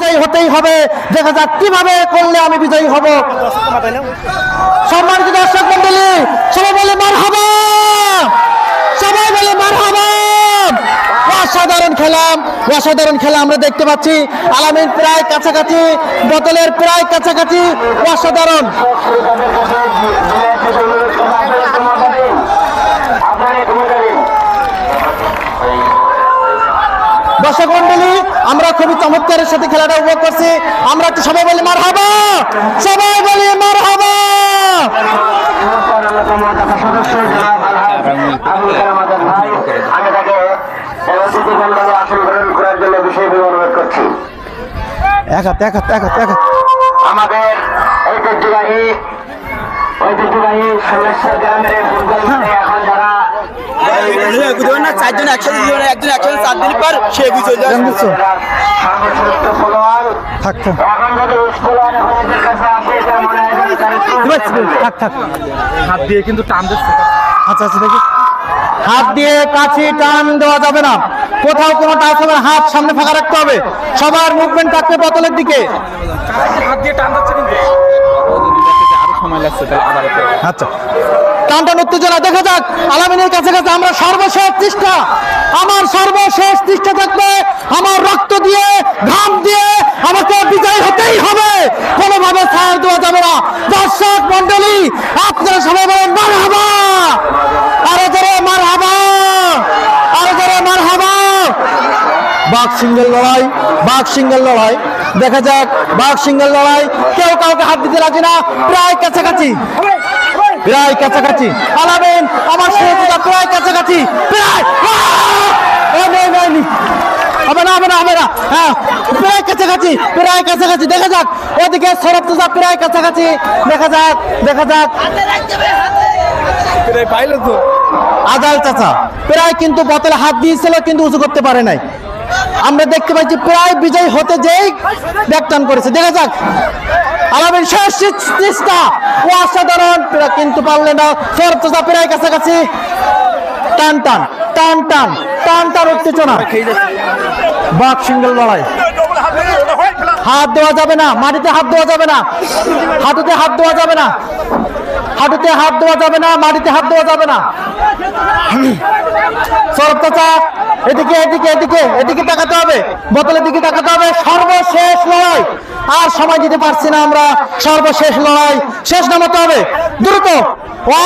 বিজয়ী হতেই হবে। দেখা যাক কিভাবে করলে আমি বিজয়ী হব। সম্মানিত দর্শক মন্ডলী, সবাই বলে মারহাবা, সবাই বলে মারহাবা। অসাধারণ খেলা, অসাধারণ খেলা আমরা দেখতে পাচ্ছি। আলামিন প্রায় কাছাকাছি, বোতলের প্রায় কাছাকাছি। অসাধারণ। দর্শক মন্ডলী, আমরা খুবই চমৎকারের সাথে খেলাটা উপভোগ করছি। আমরা একটু সবাই বলি মারহাবা, সবাই বলি মারহাবা। আমাদের ঐতিহ্যবাহী সমস্যা গ্রামের এখন যারা চারজন একসাথে একজন একসাথে 4 দিন পর সে বুঝে সর্বশ্রেষ্ঠ ফলোয়ার এখন যদি ফলোয়ার আমাদের কাছে আসে এটা মনে হয় হাত দিয়ে কিন্তু টান দিচ্ছে। আচ্ছা আচ্ছা, দেখি হাত দিয়ে কাছে টান দেওয়া যাবে না, কোথাও কোনো টাচ হবে না। হাত সামনে ফাঁকা রাখতে হবে, সবার মুভমেন্ট থাকবে বোতলের দিকে। হাত দিয়ে টান দিচ্ছে কিন্তু আরো সময় লাগছে। আচ্ছা, টান টান উত্তেজনা। দেখা যাক আলামিনের কাছে কাছে আমরা সর্বশেষ চেষ্টা, আমার সর্বশেষ চেষ্টা থাকবে। আমার রক্ত দিয়ে ঘাম দিয়ে আমাকে বিজয় হতেই হবে, কোনোভাবে ছাড় দেওয়া যাবে না। দর্শক মন্ডলী, আপনারা সবাই বলেন মারহাবা, আরো জোরে মারহাবা, আরো জোরে মারহাবা। বাঘ সিঙ্গেল লড়াই, বাঘ সিঙ্গেল লড়াই। দেখা যাক বাঘ সিঙ্গেল লড়াই, কেউ কাউকে হাত দিতে রাজি না, প্রায় কাছাকাছি, প্রায় কাছাকাছি। আলামিন আমার সহযোগিতা প্রায় কাছাকাছি, প্রায় হবে না, হবে না, হবে না। হ্যাঁ, প্রায় কাছাকাছি, প্রায় কাছাকাছি। দেখা যাক ওদিকে সরব তো প্রায় কাছাকাছি। দেখা যাক, দেখা যাক। পাইলো তো আদাল চাচা প্রায় কিন্তু বোতলে হাত দিয়েছিল, কিন্তু উঁচু করতে পারে নাই। আমরা দেখতে পাচ্ছি প্রায় বিজয় হতে যেই ব্যাকটান করেছে। দেখা যাক আলামিন শেষ চেষ্টা, ও অসাধারণ, কিন্তু পারলেন না। সরব চাচা প্রায় কাছাকাছি। টান টান টান টান টান টান উত্তেজনা। বাঘ সিঙ্গেল লড়াই, হাত দেওয়া যাবে না, মাটিতে হাত দেওয়া যাবে না, হাঁটুতে হাত দেওয়া যাবে না, হাঁটুতে হাত দেওয়া যাবে না, মাটিতে হাত দেওয়া যাবে না। সরব চাচা এদিকে এদিকে এদিকে এদিকে তাকাতে হবে, বোতলের দিকে তাকাতে হবে। সর্বশেষ লড়াই, আর সময় দিতে পারছি না আমরা। সর্বশেষ লড়াই, শেষ নামাতে হবে দ্রুত।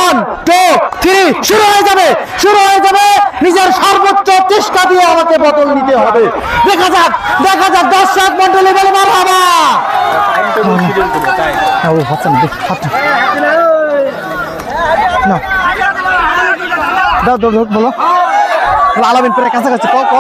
1 2 3 শুরু হয়ে যাবে, শুরু হয়ে যাবে। নিজের সর্বোচ্চ চেষ্টা দিয়ে আমাকে বোতল নিতে হবে। দেখা যাক, দেখা যাক। দর্শক মন্ডলী বলে মারহাবা। ও হাসান না, দাও দাও বলো। আলামিন প্রায় কাছাকাছি, ক ক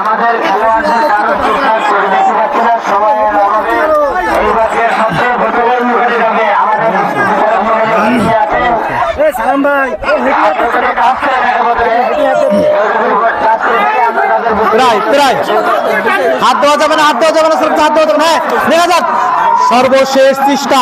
আমাদের খেলোয়াড়দের কারো ঠিকঠাক করে দেখতে পাচ্ছি না, সময়ের অভাবে এইবার সবচেয়ে বোতলের মুখে যাবে আমাদের সালাম ভাই প্রায় প্রায় হাত দেওয়া যাবে না, হাত দেওয়া যাবে না, হাত দেওয়া যাবে না। হ্যাঁ, দেখা যাক সর্বশেষ চেষ্টা।